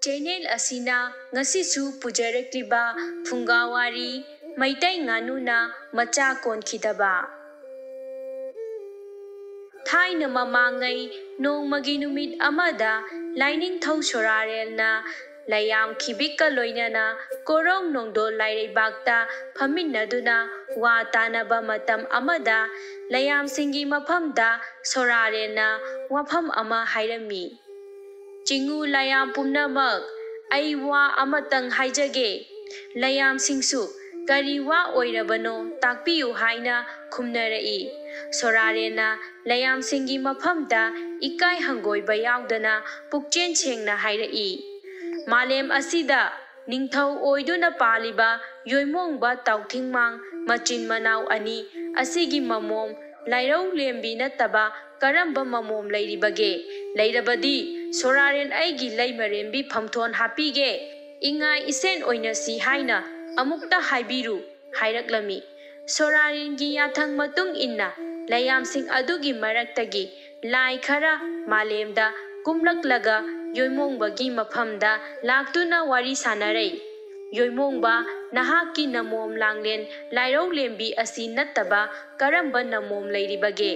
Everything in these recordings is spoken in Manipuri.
Channel asina ngasisu pujarakliba phungawari Meitei Nganu na Macha Konkhidaba. Thaina mamangai nongmagi numit amada laining thau sorarel na layam khibika loinana korong nongdo lairebakta phaminaduna wa tanaba matam amada layam singi mafamda sorarel na wafam ama hairami. Chingu layam pumnamak ai wa amatang haijage layam singsu kari wa oirabano takpiyu haina khumnarai sorarena layam singi mafamda ikai hangoiba yaudana pukchen chengna hairai malem asida ningthau oiduna paliba yoimongba tauthingmang machin manau ani asigi mamom lairau lembi nataba karamba mamom lairibage lairabadi soraren aigi laimarembi phamthon hapige ingai isen oina si haina amukta haibiru hairaklami soraren gi yathang matung inna layam sing adugi maraktagi lai khara malemda kumlaklaga yoimongba gi mafamda laktuna wari sanarei yoimongba nahaki namom langlen lairau lembi asi nattaba karamba namom lairibage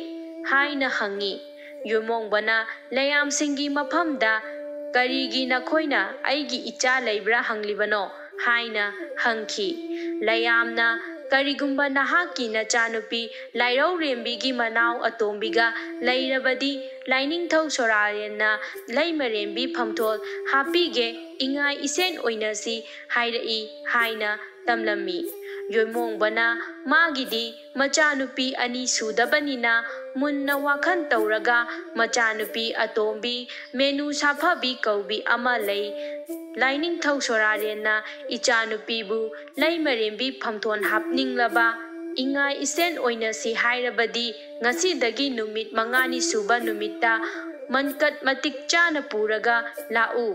haina hangi yoimongbana layam singi mafamda karigi nakhoina aigi icha leibra hanglibano haina hangki layamna karigumba nahaki nachanupi lairau rembigi manau atombiga lairabadi laining thau sorarena laimarembi phamthol hapige ingai isen oinasi hairai haina tamlami yoimongbana magidi machanupi ani sudabanina munna wakhan tauraga machanupi atombi menu safabi kaubi ama lei laining thau sorarena ichanupi bu laimarembi phamthon hapninglaba ingai isen oinasi hairabadi ngasidagi numit mangani suba numitta mankat matik chana puraga lau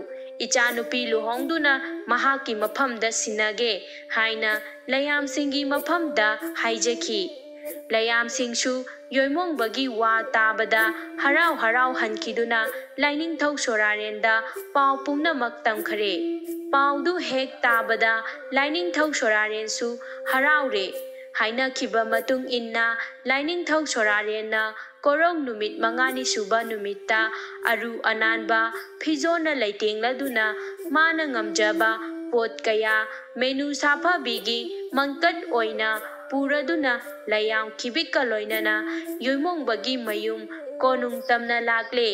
ichanupi luhongduna mahaki mafamda sinage haina layam singi mafamda haijaki layam singsu yoimongbagi wa tabada harau harau hankiduna laining thau sorarenda pau pumnamak tamkhare paudu hek tabada laining thau sorarensu harau re haina khiba matung inna laining thau sorarena korong numit mangani suba numitta aru ananba phizona leitengladuna mana ngamjaba pot kaya menu safa bigi mangkat oina puraduna layam khibika loinana yoimongbagi mayum konung tamna lakle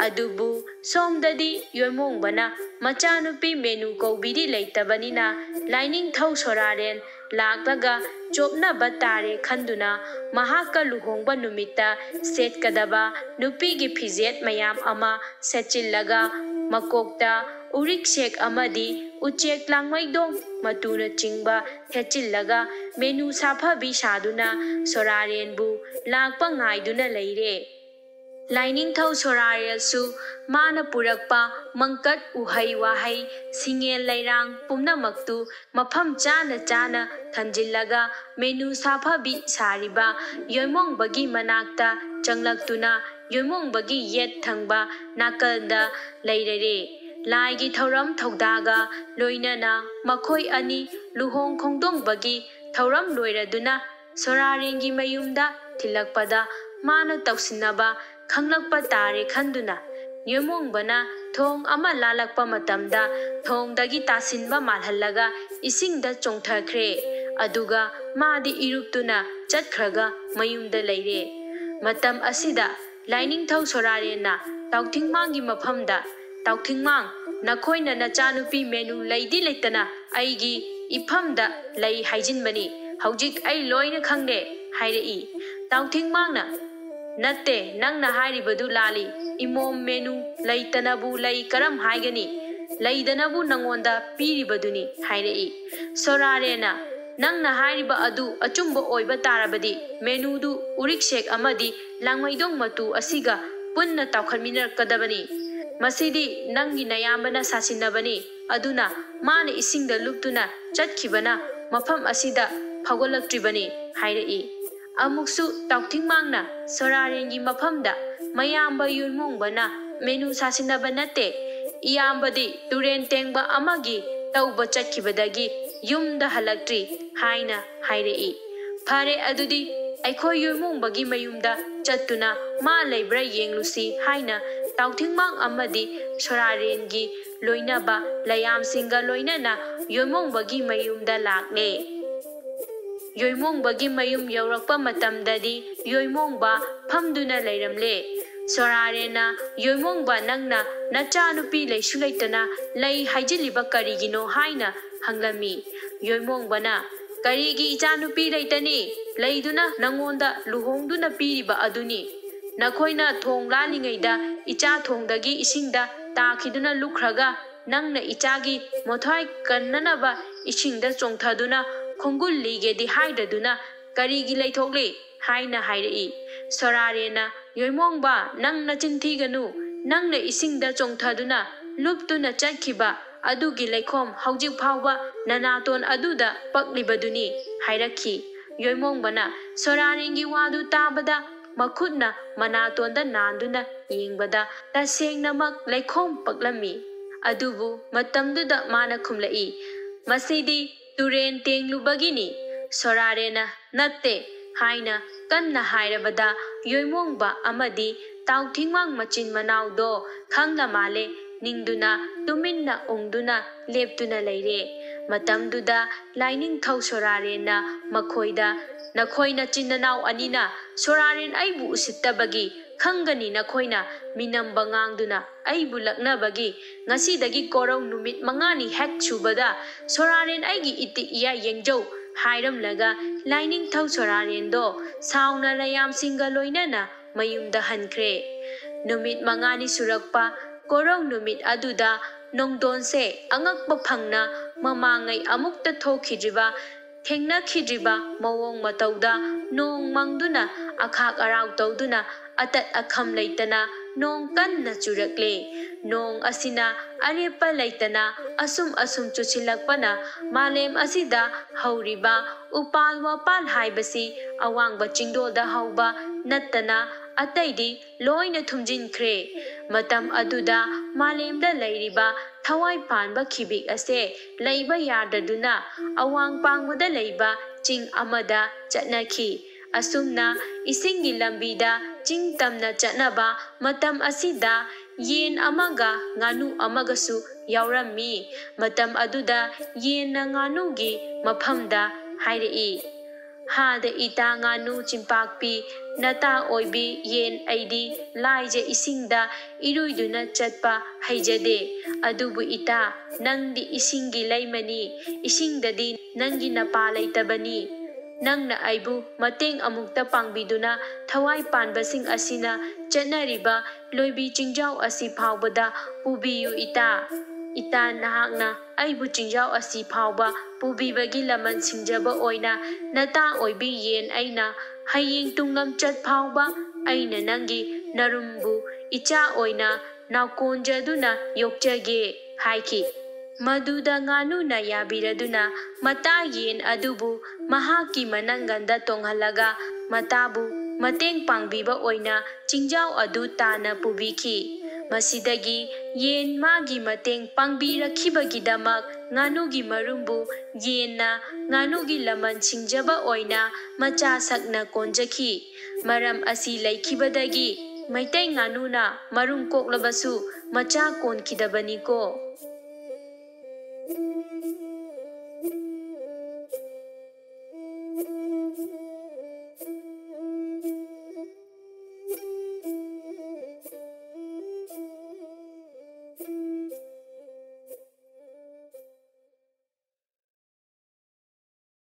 adubu somdadi yoimongbana machanupi menu kobidi leitabanina laining thau soraren laklaga chopna batare khanduna mahaka luhongba numita setkadaba nupigi phizet mayam ama sechillaga makokta urik shek amadi uchek langmaidong matuna chingba hechillaga menu safa bi saduna sorarenbu lakpa ngaiduna leire laining thau sorarel su mana purakpa mangkat uhai wahai singel lairang pumnamaktu mafam chana chana thanjillaga menu safa bi sariba yoimongbagi manakta changlaktuna yoimongbagi yet thangba nakalda leirere laigi thauram thaudaga loinana makhoi ani luhong khongdongbagi thauram loiraduna sorarengi mayumda thilakpada mana tausinaba khanglakpa tare khanduna yoimongbana thong ama lalakpa matamda thongdagi tasinba malhallaga isingda chongthakre aduga madi iruptuna chatkhraga mayumda leire matam asida laining thau sorarena tauthingmangi mafamda tauthingmang nakhoina nachanupi menu leidi leitana aigi ifamda lei haijinbani haujik ai loina khangne hairei tauthingmangna natte nangna hairibadu lali imom menu leitanabu lei karam haigani leidanabu nangonda piribaduni hairei sorarena nangna hairiba adu achumba oiba tarabadi menudu urik shek amadi langmaidong matu asiga punna tawkhanminar kadabani masidi nangi nayambana sasinabani aduna mana isingda luptuna chatkibana mafam asida phagolaktribani hairei amuksu tauthingmangna sorarengi mafamda mayamba yoimongbana menu sasinaba nate iyambadi turen tengba amagi tauba chatkibadagi yumda halaktri haina hairei. Phare adudi aikhoi yoimongbagi mayumda chattuna ma leibra yenglusi haina tauthingmang amadi sorarengi loinaba layamsinga loinana yoimongbagi mayumda lakne. Yoimongbagi mayum yaurakpa matamdadi yoimongba phamduna leiramle. Sorarena yoimongba nangna nachanupi leisu leitana lei haijiliba karigino haina hanglami. Yoimongbana karigi ichanupi leitani leiduna nangonda luhongduna piriba aduni. Nakhoina thong lalingaida icha thongdagi isingda takhiduna lukhraga nangna ichagi mothai kannanaba isingda chongthaduna khongul ligedi haidaduna karigi leithokle haina hairei. Sorarena yoimongba nangna chinthiganu nangna isingda chongthaduna luptuna chatkhiba adugi leikhom haujik phawba nanaton aduda paklibaduni hairakhi. Yoimongbana sorarengi wadu tabada makhutna manatonda nanduna yengbada tasengnamak leikhom paklami. Adubu matamduda mana khumlai masidi turen tenglubagini. Sorarena natte haina kanna hairabada yoimongba amadi tauthingmang machin manaudo khangla male ningduna tuminna ongduna leptuna leire. Matamduda laining thau sorarena makhoida nakhoina chinnanaw anina soraren aibu usittabagi khangani nakhoina minamba ngangduna aibu laknabagi ngasidagi korong numit mangani hek chubada soraren aigi iti iya yengjau hairamlaga laining thau sorarendo sauna layam singa loinana mayumda hankre. Numit mangani surakpa korong numit aduda nongdonse angakpa phangna mamangai amukta thokhidriba thengnakhidriba mawong matauda nong mangduna akhak arau tawduna atat akham leitana nong kanna churakle. Nong asina arepa leitana asum chuchilakpana malem asida hauriba upal wapal haibasi awangba chingdolda hauba nattana ataidi loina thumjinkhre. Matam aduda malemda leiriba thawai panba khibik ase leiba yadaduna awang pangwada leiba ching amada chatnakhi. Asumna isingi lambida ching tamna chatnaba matam asida yen amaga nganu amagasu yaurammi. Matam aduda yen na nganugi maphamda hairei. Hada ita nganu chimpakpi nata oibi yen aidi laije isingda iruiduna chatpa haijade. Adubu ita nangdi isingi laimani isingdadi nangi napa leitabani. Nangna aibu mateng amukta pangbiduna thawai panbasing asina chatnariba loibi chingjau asi phawbada pubiyu ita. Ita nahakna aibu chingjau asi phawba pubibagi laman singjaba oina nata oibi yen aina hayeng tunglam chat phawba aina nangi narumbu icha oina naukonjaduna yokjage haiki. Maduda nganu na yabiraduna mata yen adubu mahaki mananganda tonghalaga matabu mateng pangbiba oina chingjau adu tana pubiki. Masidagi yen magi mateng pangbirakhibagidamak nganugi marumbu yenna nganugi laman singjaba oina macha sakna konjakhi. Maram asi laikhibadagi Meitei nganuna marum koklabasu macha konkhidabani ko.